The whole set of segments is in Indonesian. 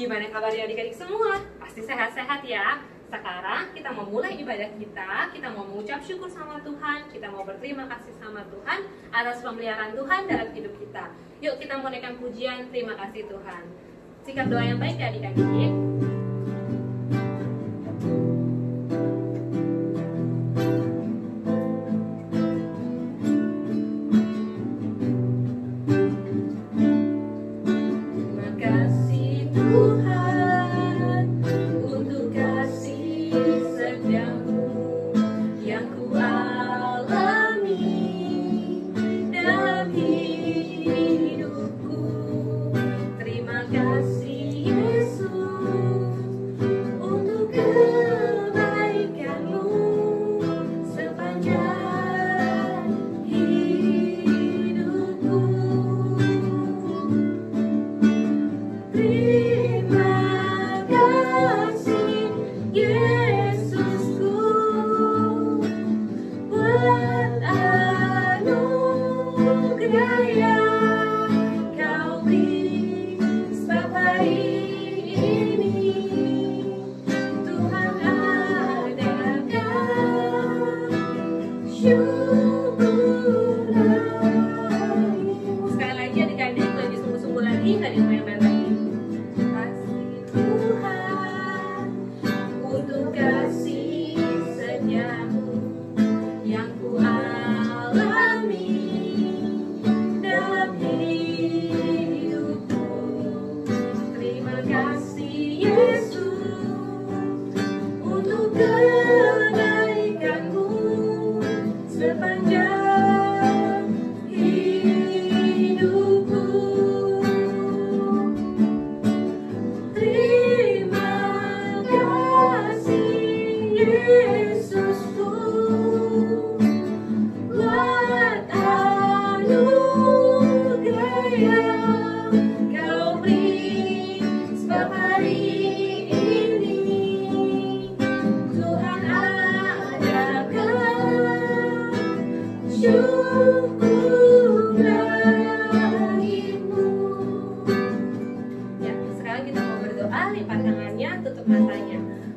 Gimana kabarnya adik-adik semua? Pasti sehat-sehat ya? Sekarang kita mau mulai ibadah kita mau mengucap syukur sama Tuhan, kita mau berterima kasih sama Tuhan atas pemeliharaan Tuhan dalam hidup kita. Yuk kita mau naikkan pujian, terima kasih Tuhan. Sikap doa yang baik ya adik-adik.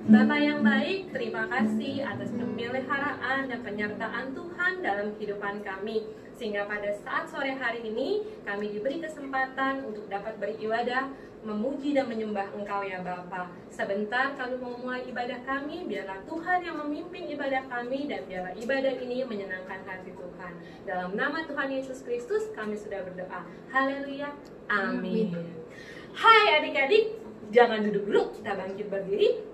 Bapa yang baik, terima kasih atas pemeliharaan dan penyertaan Tuhan dalam kehidupan kami. Sehingga pada saat sore hari ini, kami diberi kesempatan untuk dapat beribadah, memuji dan menyembah Engkau ya Bapa. Sebentar kami mau mulai ibadah kami, biarlah Tuhan yang memimpin ibadah kami, dan biarlah ibadah ini menyenangkan hati Tuhan. Dalam nama Tuhan Yesus Kristus, kami sudah berdoa. Haleluya, amin. Hai adik-adik, jangan duduk dulu, kita bangkit berdiri.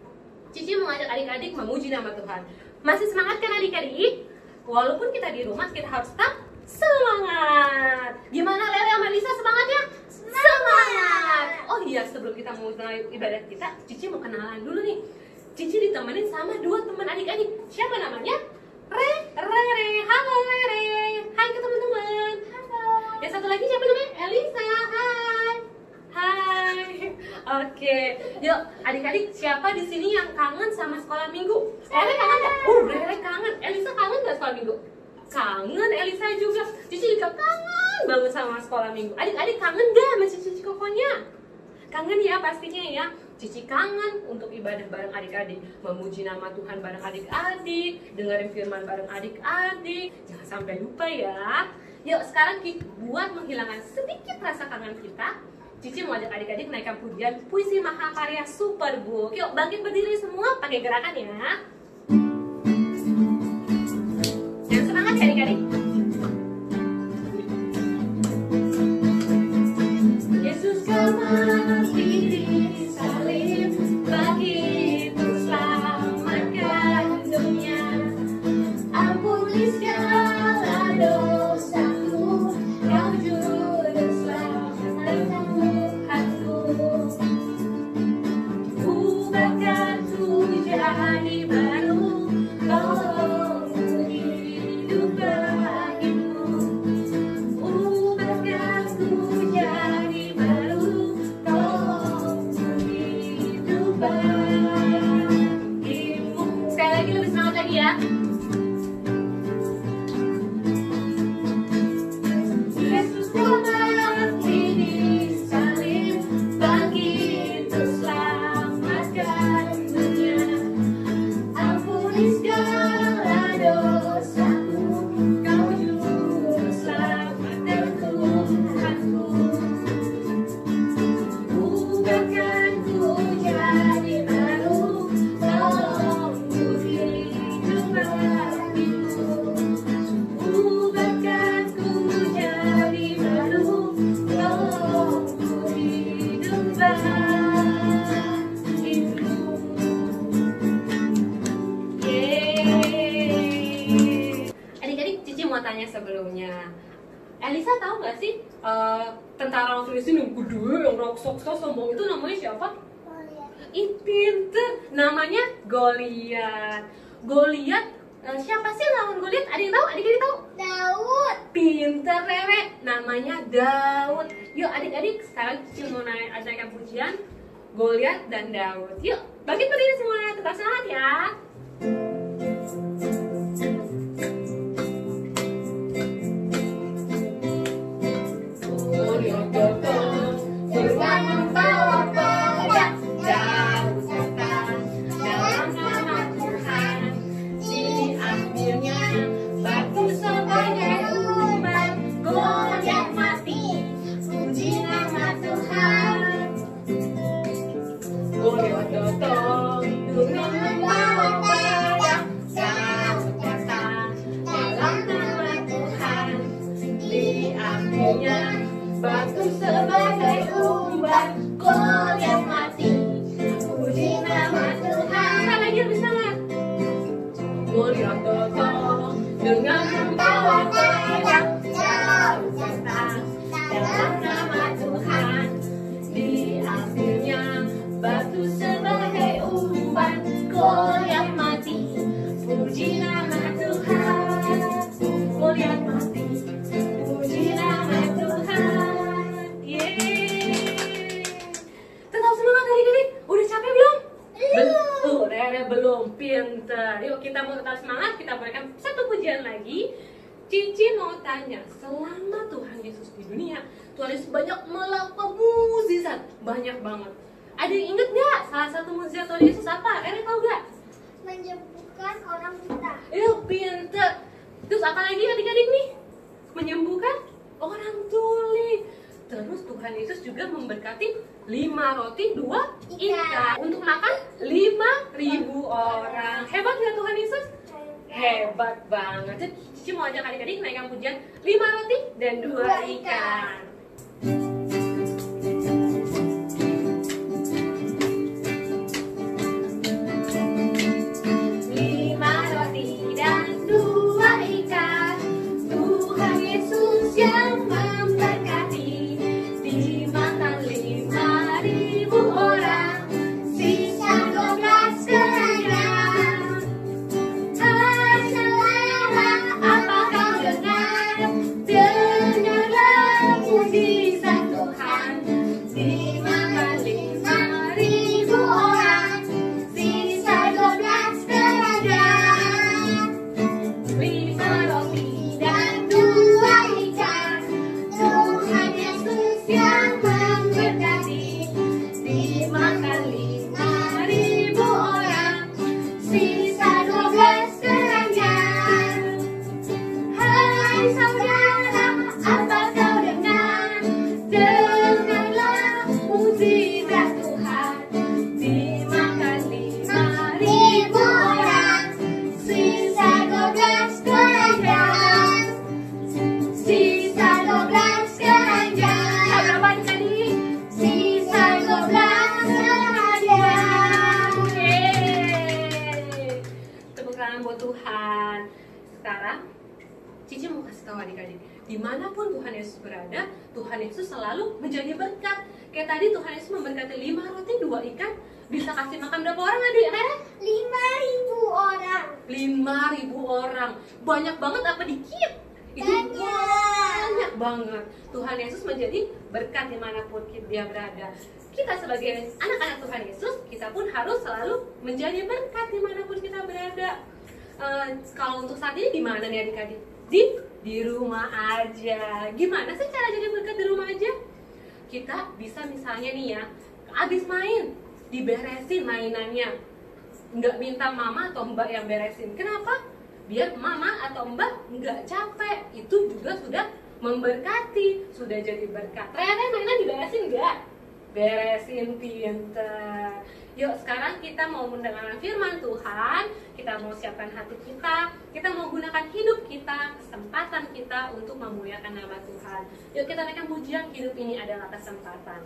Cici mengajak adik-adik memuji nama Tuhan. Masih semangat kan adik-adik? Walaupun kita di rumah, kita harus tetap semangat. Gimana Lele sama Lisa semangatnya? Semangat! Oh iya, sebelum kita mulai ibadah kita, Cici mau kenalan dulu nih. Cici ditemenin sama dua teman adik-adik. Siapa namanya? Rere. Halo Rere. Hai ke teman-teman. Halo. Yang satu lagi siapa namanya? Elisa. Hai. Hai. Oke. Yuk, adik-adik, siapa di sini yang kangen sama sekolah minggu? Rere kangen nggak? Rere kangen. Elisa kangen nggak sekolah minggu? Kangen. Elisa juga. Cici juga kangen banget sama sekolah minggu. Adik-adik kangen nggak sama Cici Kokonya? Kangen ya pastinya ya. Cici kangen untuk ibadah bareng adik-adik, memuji nama Tuhan bareng adik-adik, dengerin firman bareng adik-adik. Jangan sampai lupa ya. Yuk, sekarang buat menghilangkan sedikit rasa kangen kita, Cici mau ajak adik-adik naikkan pujian Puisi Mahakarya Superbook. Yuk bangkit berdiri semua pakai gerakan ya. Yang semangat ya adik-adik. Yesus kau mati di salib bagi untuk selamatkan dunia. Ampuni segala dosaku, kau juru selamat Tuhanku. Ubahkanku jadi baru, tolong hidup bagimu. Ubahkanku jadi baru, tolong hidup bagimu. Sekali lagi lebih semangat lagi ya. mau tanya sebelumnya, Elisa tahu nggak sih tentara Filistin yang gede, yang raksasa sombong itu namanya siapa? Ih, pinter, namanya Goliat. Goliat, siapa sih lawan Goliat? Ada yang tahu? Adik-adik tahu? Daud. Pinter, Rere, namanya Daud. Yuk adik-adik, sekarang Cici mau naikkan pujian Goliat dan Daud. Yuk, bangkit berdiri semua, tetap semangat ya. Goliat datang dengan membawa pedang, Daud datang dalam nama Tuhan. Diambilnya batu sebagai umpan, Goliat mati, puji nama Tuhan. Goliat datang dengan membawa pedang, Daud datang dalam nama Tuhan. Diambilnya batu sebagai umpan, Goliat mati, puji nama Tuhan. Kita lagi bisa nggak? Goliat datang dengan membawa pedang, Daud datang dalam nama Tuhan. Diambilnya batu sebagai umpan, Goliat mati, puji nama Tuhan. Goliat mati, puji nama Tuhan. Yeay. Tetap semangat adik-adik. Udah capek belum? Belum. Pinter. Yuk kita mau tetap semangat. Kita berikan satu pujian lagi. Cici mau tanya, selama Tuhan Yesus di dunia, Tuhan Yesus banyak melakukan mukjizat, banyak banget. Ada yang inget nggak salah satu mukjizat Tuhan Yesus apa? Tahu nggak? Menyembuhkan orang buta. Pinter. Terus apa lagi adik-adik nih? Menyembuhkan orang tuli. Terus Tuhan Yesus juga memberkati 5 roti 2 ikan untuk makan 5.000 orang. Hebat nggak Tuhan Yesus? Hebat banget. Jadi Cici mau ajak adik-adik naikkan pujian 5 roti dan 2 ikan. Yang memberkati, dimakan 5.000 orang, sisa 12 keranjang. Hai saudara, apa kau dengar? Dengarlah mukjizat Tuhan, dimakan 5.000 orang, sisa 12 keranjang. 5 roti dan 2 ikan, Tuhan Yesus yang memberkati, dimakan 5.000 orang, sisa 12 keranjang. Hai saudara, apa kau dengar? Dengarlah mukjizat Tuhan, dimakan 5.000 orang, sisa 12 keranjang. Sisa 12 keranjang. Berapa tadi? Sisa 12 keranjang. Yeay. Tepuk tangan buat Tuhan. Sekarang Cici mau kasih tahu adik-adik, dimanapun Tuhan Yesus berada, Tuhan Yesus selalu menjadi berkat. Kayak tadi Tuhan Yesus memberkati 5 roti 2 ikan, bisa kasih makan berapa orang adik? 5.000 orang. 5.000 orang. Banyak banget apa dikit? Itu banyak banget. Tuhan Yesus menjadi berkat dimanapun dia berada. Kita sebagai anak-anak Tuhan Yesus, kita pun harus selalu menjadi berkat dimanapun kita berada. Kalau untuk saat ini di mana nih adik-adik? Di rumah aja. Gimana sih cara jadi berkat di rumah aja? Kita bisa misalnya nih ya, abis main, diberesin mainannya. Nggak minta mama atau mbak yang beresin. Kenapa? Biar mama atau mbak nggak capek. Itu juga sudah memberkati, sudah jadi berkat. Ternyata mainan diberesin nggak? Beresin, pinter. Yuk sekarang kita mau mendengarkan firman Tuhan. Kita mau siapkan hati kita mau gunakan hidup kita, kesempatan kita untuk memuliakan nama Tuhan. Yuk kita naikkan pujian, hidup ini adalah kesempatan.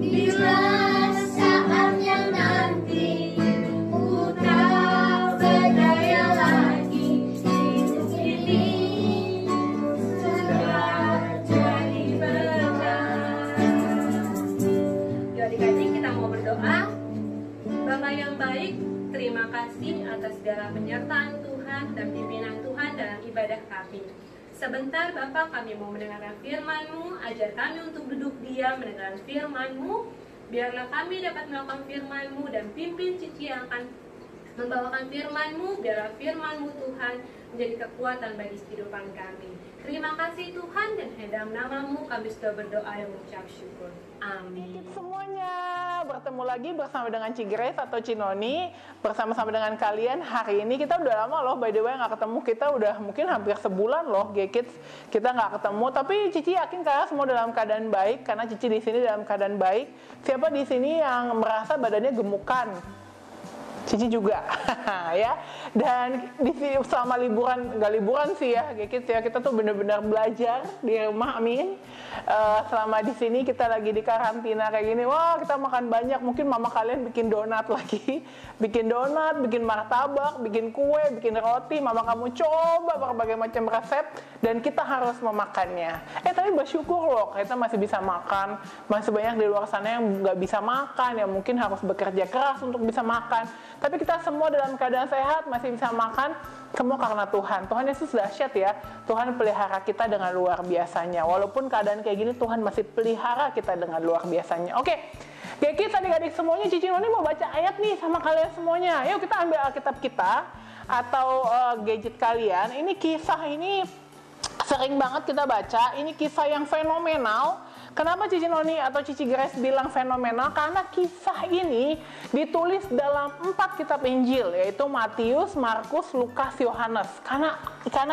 Bila saatnya nanti ku tak berdaya lagi, hidup ini sudah jadi berkah. Yuk adik-adik, kita mau berdoa. Bapa yang baik, terima kasih atas segala penyertaan Tuhan dan pimpinan Tuhan dalam ibadah kami. Sebentar Bapa, kami mau mendengarkan firman-Mu. Ajar kami untuk duduk diam mendengarkan firman-Mu. Biarlah kami dapat melakukan firman-Mu dan pimpin Cici yang akan membawakan firman-Mu. Biarlah firman-Mu Tuhan menjadi kekuatan bagi kehidupan kami. Terima kasih Tuhan, dan dalam nama-Mu kami sudah berdoa dan mengucap syukur. Amin. Semuanya, bertemu lagi bersama dengan Ci Grace atau Cinoni, bersama-sama dengan kalian. Hari ini kita udah lama loh, by the way, nggak ketemu. Kita udah mungkin hampir sebulan loh, G-Kids, kita nggak ketemu. Tapi Cici yakin kalian semua dalam keadaan baik, karena Cici di sini dalam keadaan baik. Siapa di sini yang merasa badannya gemukan? Cici juga, ya. Dan di sini selama liburan, nggak liburan sih ya, G-Kids ya, kita tuh bener-bener belajar di rumah, amin. Selama di sini kita lagi di karantina kayak gini, wah kita makan banyak. Mungkin mama kalian bikin donat lagi, bikin donat, bikin martabak, bikin kue, bikin roti. Mama kamu coba berbagai macam resep dan kita harus memakannya. Tapi bersyukur loh, kita masih bisa makan. Masih banyak di luar sana yang nggak bisa makan, yang mungkin harus bekerja keras untuk bisa makan. Tapi kita semua dalam keadaan sehat, masih bisa makan. Semua karena Tuhan. Tuhan Yesus dahsyat ya. Tuhan pelihara kita dengan luar biasanya. Walaupun keadaan kayak gini, Tuhan masih pelihara kita dengan luar biasanya. Oke, G-Kids adik-adik semuanya, Cici Noni mau baca ayat nih sama kalian semuanya. Yuk kita ambil Alkitab kita atau gadget kalian. Ini kisah ini sering banget kita baca. Ini kisah yang fenomenal. Kenapa Cici Noni atau Cici Grace bilang fenomenal? Karena kisah ini ditulis dalam 4 kitab Injil, yaitu Matius, Markus, Lukas, Yohanes. Karena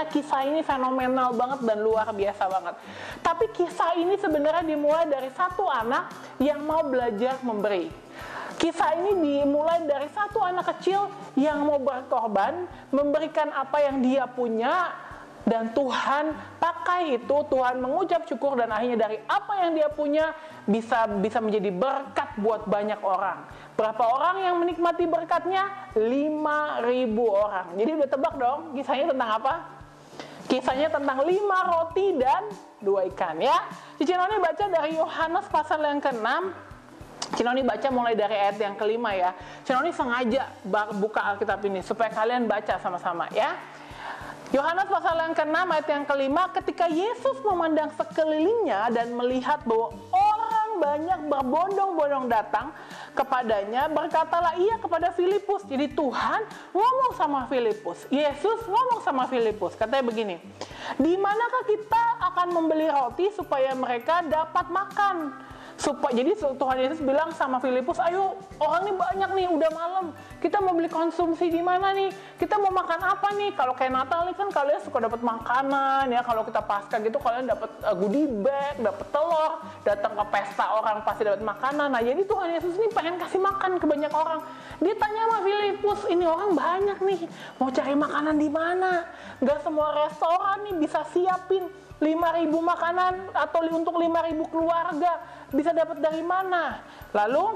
kisah ini fenomenal banget dan luar biasa banget. Tapi kisah ini sebenarnya dimulai dari satu anak yang mau belajar memberi. Kisah ini dimulai dari satu anak kecil yang mau berkorban, memberikan apa yang dia punya, dan Tuhan pakai itu, Tuhan mengucap syukur, dan akhirnya dari apa yang dia punya bisa menjadi berkat buat banyak orang. Berapa orang yang menikmati berkatnya? 5.000 orang. Jadi udah tebak dong, kisahnya tentang apa? Kisahnya tentang 5 roti dan 2 ikan ya. Cici Noni baca dari Yohanes pasal yang ke-6. Cinoni baca mulai dari ayat yang ke-5 ya. Cinoni sengaja buka Alkitab ini supaya kalian baca sama-sama ya. Yohanes pasal yang ke-6 ayat yang ke-5, ketika Yesus memandang sekelilingnya dan melihat bahwa orang banyak berbondong-bondong datang kepadanya, berkatalah ia kepada Filipus. Jadi Tuhan ngomong sama Filipus, Yesus ngomong sama Filipus, katanya begini, di manakah kita akan membeli roti supaya mereka dapat makan? Jadi Tuhan Yesus bilang sama Filipus, ayo orang ini banyak nih, udah malam, kita mau beli konsumsi di mana nih, kita mau makan apa nih? Kalau kayak Natal nih kan kalian suka dapat makanan ya, kalau kita Paskah gitu kalian dapat goodie bag, dapat telur, datang ke pesta orang pasti dapat makanan. Nah jadi Tuhan Yesus ini pengen kasih makan ke banyak orang. Dia tanya sama Filipus, ini orang banyak nih, mau cari makanan di mana? Gak semua restoran nih bisa siapin 5.000 makanan atau untuk 5.000 keluarga, bisa dapat dari mana? Lalu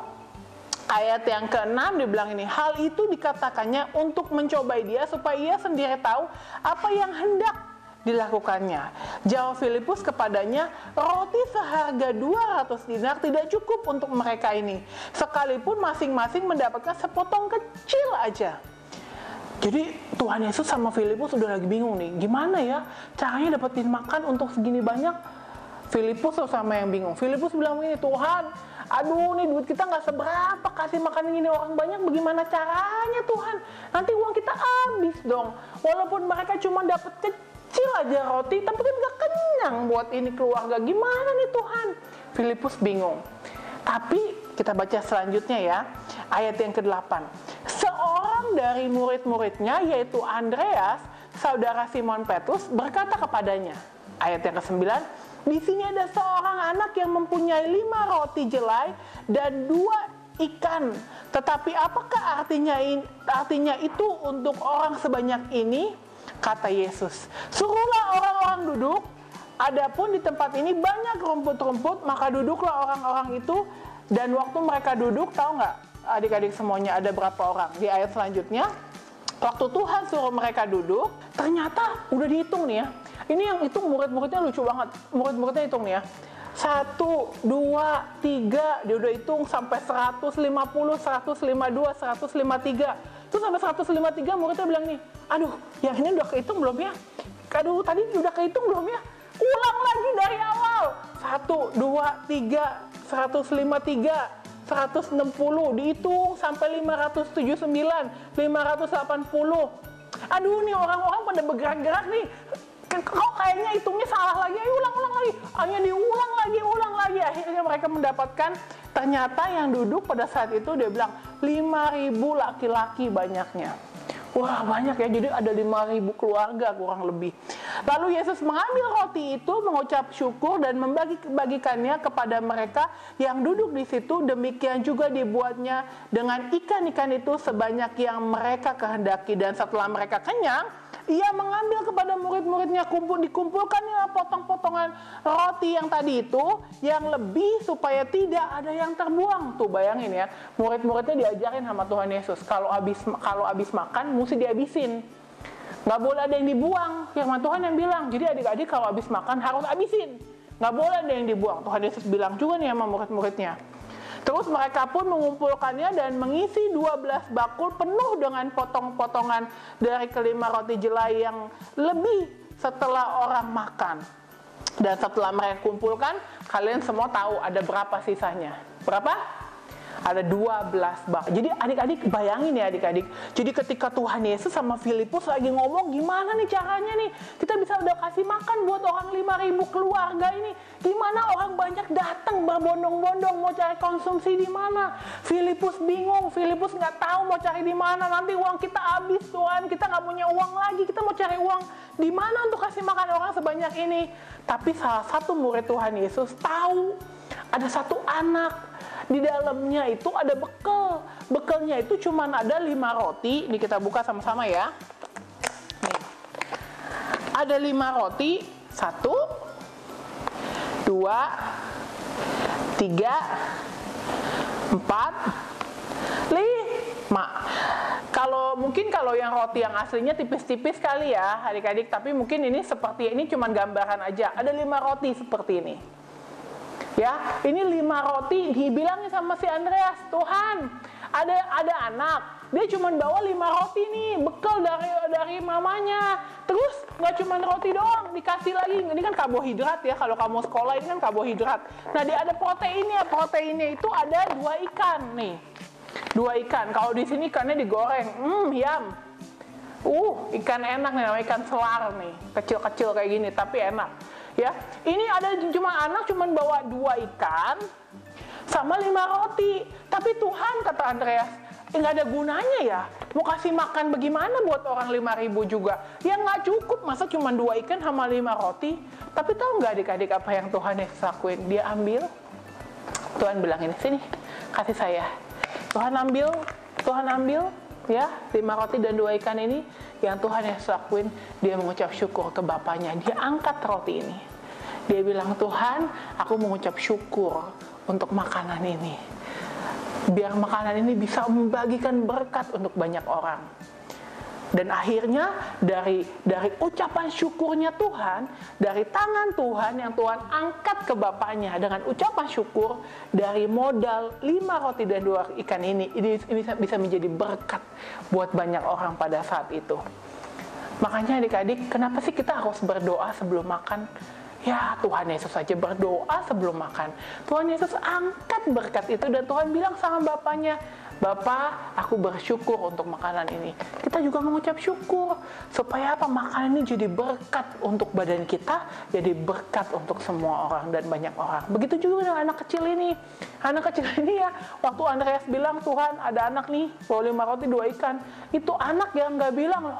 ayat yang ke-6 dibilang ini, hal itu dikatakannya untuk mencobai dia supaya ia sendiri tahu apa yang hendak dilakukannya. Jawab Filipus kepadanya, roti seharga 200 dinar tidak cukup untuk mereka ini, sekalipun masing-masing mendapatkan sepotong kecil aja. Jadi Tuhan Yesus sama Filipus udah lagi bingung nih, gimana ya caranya dapetin makan untuk segini banyak? Filipus sama yang bingung. Filipus bilang begini, Tuhan, aduh nih duit kita nggak seberapa, kasih makan gini orang banyak, bagaimana caranya Tuhan? Nanti uang kita habis dong. Walaupun mereka cuma dapet kecil aja roti, tapi kan nggak kenyang buat ini keluarga. Gimana nih Tuhan? Filipus bingung. Tapi kita baca selanjutnya ya, ayat yang ke-8. Seorang dari murid-muridnya, yaitu Andreas, saudara Simon Petrus, berkata kepadanya, ayat yang ke-9, di sini ada seorang anak yang mempunyai 5 roti jelai dan 2 ikan. Tetapi apakah artinya itu untuk orang sebanyak ini? Kata Yesus, suruhlah orang-orang duduk. Adapun di tempat ini banyak rumput-rumput, maka duduklah orang-orang itu Dan waktu mereka duduk, tahu nggak adik-adik semuanya ada berapa orang? Di ayat selanjutnya, waktu Tuhan suruh mereka duduk, ternyata udah dihitung nih ya. Ini yang hitung murid-muridnya lucu banget. Murid-muridnya hitung nih ya. 1, 2, 3, dia udah hitung sampai 150, 152, 153. Terus sampai 153 muridnya bilang nih, aduh yang ini udah kehitung belum ya? Aduh tadi udah kehitung belum ya? Ulang lagi dari awal. 1, 2, 3, 153, 160, dihitung sampai 579, 580. Aduh nih orang-orang pada bergerak-gerak nih. Kok kayaknya hitungnya salah lagi, ayo ulang lagi. Hanya diulang lagi. Akhirnya mereka mendapatkan, ternyata yang duduk pada saat itu dia bilang 5.000 laki-laki banyaknya. Wah banyak ya, jadi ada 5.000 keluarga kurang lebih. Lalu Yesus mengambil roti itu, mengucap syukur dan membagikannya kepada mereka yang duduk di situ. Demikian juga dibuatnya dengan ikan-ikan itu sebanyak yang mereka kehendaki. Dan setelah mereka kenyang, ia mengambil kepada murid-muridnya, dikumpulkannya potong-potongan roti yang tadi itu, yang lebih supaya tidak ada yang terbuang. Tuh bayangin ya, murid-muridnya diajarin sama Tuhan Yesus, kalau habis makan mesti dihabisin, nggak boleh ada yang dibuang. Firman Tuhan yang bilang, jadi adik-adik kalau habis makan harus habisin, nggak boleh ada yang dibuang. Tuhan Yesus bilang juga nih sama murid-muridnya. Terus mereka pun mengumpulkannya dan mengisi 12 bakul penuh dengan potong-potongan dari kelima roti jelai yang lebih setelah orang makan. Dan setelah mereka kumpulkan, kalian semua tahu ada berapa sisanya? Berapa? Ada 12 bakul. Jadi adik-adik bayangin ya adik-adik. Jadi ketika Tuhan Yesus sama Filipus lagi ngomong, gimana nih caranya nih? Kita bisa udah kasih makan buat orang 5.000 keluarga ini. Gimana orang banyak datang berbondong-bondong mau cari konsumsi di mana? Filipus bingung, Filipus nggak tahu mau cari di mana. Nanti uang kita habis Tuhan, kita nggak punya uang lagi. Kita mau cari uang di mana untuk kasih makan orang sebanyak ini? Tapi salah satu murid Tuhan Yesus tahu ada satu anak. Di dalamnya itu ada bekal. Bekalnya itu cuma ada 5 roti. Ini kita buka sama-sama ya. Nih. Ada 5 roti. 1, 2, 3, 4, 5. Kalau yang roti yang aslinya tipis-tipis kali ya adik-adik. Tapi mungkin ini seperti ini cuma gambaran aja. Ada 5 roti seperti ini. Ya, ini 5 roti, dibilangin sama si Andreas, Tuhan, ada anak, dia cuma bawa 5 roti nih, bekal dari mamanya. Terus nggak cuma roti doang, dikasih lagi, ini kan karbohidrat ya, kalau kamu sekolah ini kan karbohidrat. Nah, dia ada proteinnya itu ada 2 ikan nih, 2 ikan. Kalau di sini ikannya digoreng, yum. Ikan enak nih, namanya ikan selar nih, kecil-kecil kayak gini, tapi enak. Ya, ini ada anak cuma bawa 2 ikan sama 5 roti. Tapi Tuhan, kata Andreas, nggak ada gunanya ya. Mau kasih makan bagaimana buat orang 5.000 juga? Ya nggak cukup, masa cuma 2 ikan sama 5 roti? Tapi tahu nggak adik-adik apa yang Tuhan Yesus lakuin? Dia ambil, Tuhan bilang ini, sini, kasih saya. Tuhan ambil, ya 5 roti dan 2 ikan ini. Yang Tuhan Yesus lakuin, dia mengucap syukur ke Bapaknya. Dia angkat roti ini. Dia bilang, Tuhan, aku mengucap syukur untuk makanan ini. Biar makanan ini bisa membagikan berkat untuk banyak orang. Dan akhirnya dari ucapan syukurnya Tuhan, dari tangan Tuhan yang Tuhan angkat ke Bapaknya dengan ucapan syukur, dari modal 5 roti dan 2 ikan ini bisa menjadi berkat buat banyak orang pada saat itu. Makanya adik-adik, kenapa sih kita harus berdoa sebelum makan? Ya, Tuhan Yesus saja berdoa sebelum makan. Tuhan Yesus angkat berkat itu dan Tuhan bilang sama Bapaknya, Bapa, aku bersyukur untuk makanan ini. Kita juga mengucap syukur supaya apa? Makanan ini jadi berkat untuk badan kita, jadi berkat untuk semua orang dan banyak orang. Begitu juga dengan anak kecil ini. Anak kecil ini ya, waktu Andreas bilang, Tuhan ada anak nih, bawa 5 roti 2 ikan. Itu anak yang nggak bilang,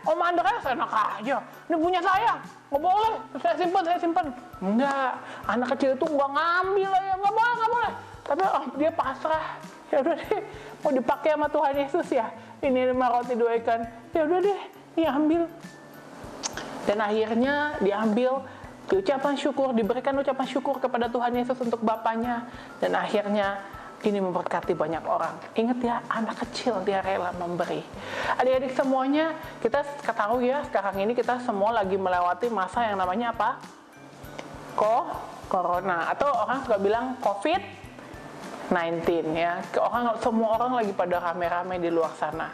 Om Andreas enak aja, ini punya saya, nggak boleh, saya simpan. Enggak, anak kecil itu nggak ngambil ya, nggak boleh. Tapi dia pasrah. Ya udah deh, mau dipakai sama Tuhan Yesus ya. Ini 5 roti 2 ikan. Ya udah deh, diambil. Dan akhirnya diambil ucapan syukur, diberikan ucapan syukur kepada Tuhan Yesus untuk Bapaknya, dan akhirnya ini memberkati banyak orang. Ingat ya, anak kecil dia rela memberi. Adik-adik semuanya, kita ketahui ya, sekarang ini kita semua lagi melewati masa yang namanya apa? Corona, atau orang suka bilang COVID-19 ya. Semua orang lagi pada rame-rame di luar sana.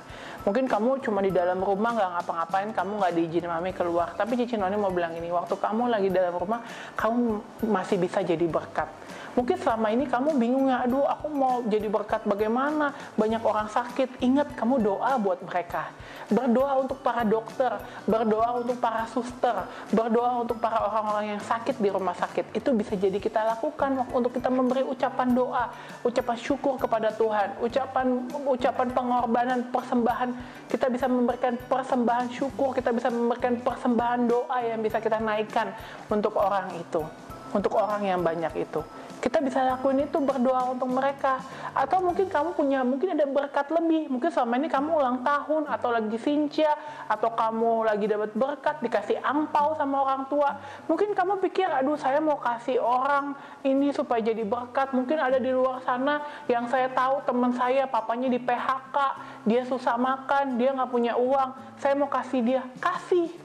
Mungkin kamu cuma di dalam rumah nggak ngapa-ngapain, kamu nggak diizinin mami keluar. Tapi Cici Noni mau bilang ini, waktu kamu lagi dalam rumah, kamu masih bisa jadi berkat. Mungkin selama ini kamu bingung ya, aduh aku mau jadi berkat bagaimana? Banyak orang sakit. Ingat, kamu doa buat mereka. Berdoa untuk para dokter, berdoa untuk para suster, berdoa untuk para orang-orang yang sakit di rumah sakit. Itu bisa jadi kita lakukan untuk kita memberi ucapan doa, ucapan syukur kepada Tuhan, ucapan pengorbanan, persembahan. Kita bisa memberikan persembahan syukur, kita bisa memberikan persembahan doa yang bisa kita naikkan untuk orang itu, untuk orang yang banyak itu. Kita bisa lakuin itu, berdoa untuk mereka. Atau mungkin kamu mungkin ada berkat lebih. Mungkin selama ini kamu ulang tahun, atau lagi sincia, atau kamu lagi dapat berkat, dikasih angpau sama orang tua. Mungkin kamu pikir, aduh saya mau kasih orang ini supaya jadi berkat. Mungkin ada di luar sana yang saya tahu teman saya, papanya di PHK, dia susah makan, dia nggak punya uang. Saya mau kasih dia, kasih.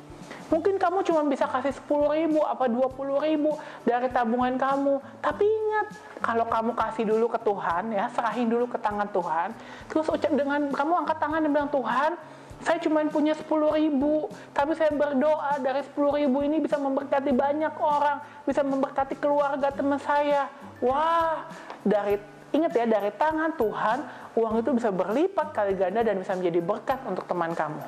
Mungkin kamu cuma bisa kasih 10.000 apa 20.000 dari tabungan kamu. Tapi ingat, kalau kamu kasih dulu ke Tuhan ya, serahin dulu ke tangan Tuhan. Terus dengan kamu angkat tangan dan bilang, Tuhan, saya cuma punya 10.000, tapi saya berdoa dari 10.000 ini bisa memberkati banyak orang, bisa memberkati keluarga teman saya. Wah, ingat ya, dari tangan Tuhan, uang itu bisa berlipat kali ganda dan bisa menjadi berkat untuk teman kamu.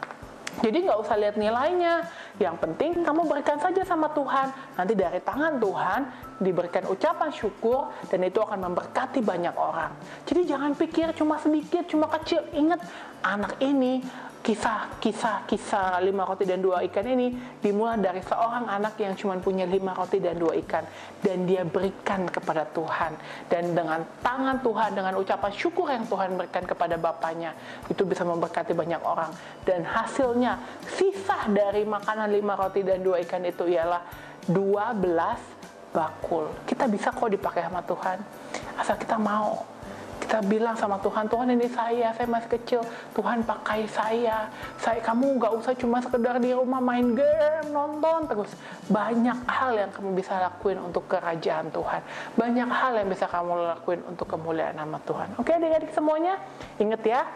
Jadi nggak usah lihat nilainya, yang penting kamu berikan saja sama Tuhan. Nanti dari tangan Tuhan diberikan ucapan syukur, dan itu akan memberkati banyak orang. Jadi jangan pikir cuma sedikit, cuma kecil. Ingat, anak ini, kisah 5 roti dan 2 ikan ini dimulai dari seorang anak yang cuma punya 5 roti dan 2 ikan, dan dia berikan kepada Tuhan, dan dengan tangan Tuhan, dengan ucapan syukur yang Tuhan berikan kepada Bapaknya, itu bisa memberkati banyak orang. Dan hasilnya, sisa dari makanan 5 roti dan 2 ikan itu ialah 12 bakul. Kita bisa kok dipakai sama Tuhan, asal kita mau. Kita bilang sama Tuhan, Tuhan ini saya masih kecil, Tuhan pakai saya. Kamu nggak usah cuma sekedar di rumah main game, nonton terus. Banyak hal yang kamu bisa lakuin untuk kerajaan Tuhan. Banyak hal yang bisa kamu lakuin untuk kemuliaan nama Tuhan. Oke adik-adik semuanya, ingat ya,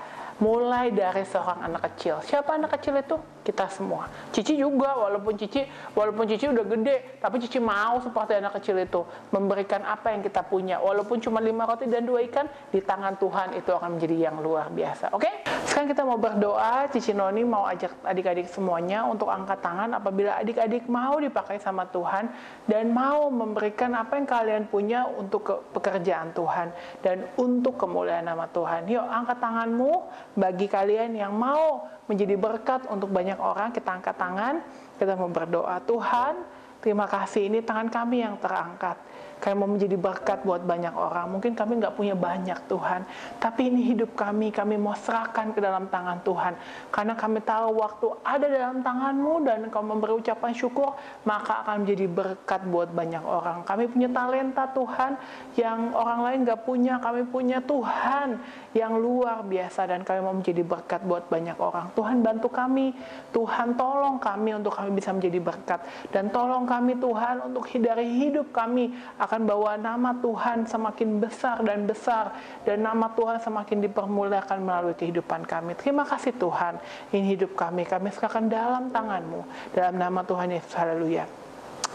mulai dari seorang anak kecil. Siapa anak kecil itu? Kita semua. Cici juga, walaupun Cici udah gede, tapi Cici mau seperti anak kecil itu, memberikan apa yang kita punya. Walaupun cuma 5 roti dan 2 ikan, di tangan Tuhan itu akan menjadi yang luar biasa. Oke? Sekarang kita mau berdoa. Cici Noni mau ajak adik-adik semuanya untuk angkat tangan apabila adik-adik mau dipakai sama Tuhan dan mau memberikan apa yang kalian punya untuk pekerjaan Tuhan dan untuk kemuliaan nama Tuhan. Yuk, angkat tanganmu. Bagi kalian yang mau menjadi berkat untuk banyak orang, kita angkat tangan, kita mau berdoa. Tuhan, terima kasih, ini tangan kami yang terangkat. Kami mau menjadi berkat buat banyak orang. Mungkin kami nggak punya banyak Tuhan, tapi ini hidup kami mau serahkan ke dalam tangan Tuhan. Karena kami tahu waktu ada dalam tangan-Mu dan Kau memberi ucapan syukur, maka akan menjadi berkat buat banyak orang. Kami punya talenta Tuhan yang orang lain nggak punya. Kami punya Tuhan yang luar biasa dan kami mau menjadi berkat buat banyak orang. Tuhan bantu kami, Tuhan tolong kami untuk kami bisa menjadi berkat. Dan tolong kami Tuhan untuk dari hidup kami akan bawa nama Tuhan semakin besar dan nama Tuhan semakin dipermuliakan melalui kehidupan kami. Terima kasih Tuhan, ini hidup kami serahkan dalam tangan-Mu, dalam nama Tuhan Yesus. Haleluya,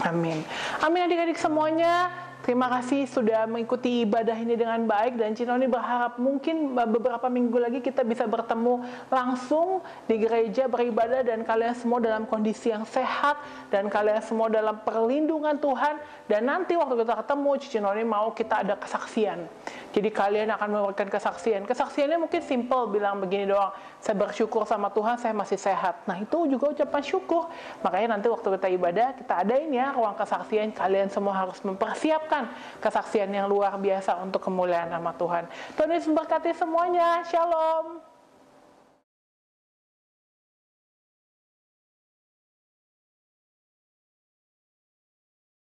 amin. Amin adik-adik semuanya. Terima kasih sudah mengikuti ibadah ini dengan baik, dan Cinoni berharap mungkin beberapa minggu lagi kita bisa bertemu langsung di gereja beribadah dan kalian semua dalam kondisi yang sehat dan kalian semua dalam perlindungan Tuhan. Dan nanti waktu kita ketemu, Cinoni mau kita ada kesaksian. Jadi kalian akan memberikan kesaksian. Kesaksiannya mungkin simple, bilang begini doang, saya bersyukur sama Tuhan saya masih sehat. Nah itu juga ucapan syukur. Makanya nanti waktu kita ibadah, kita adain ya ruang kesaksian. Kalian semua harus mempersiapkan kesaksian yang luar biasa untuk kemuliaan nama Tuhan. Tuhan Yesus memberkati semuanya. Shalom.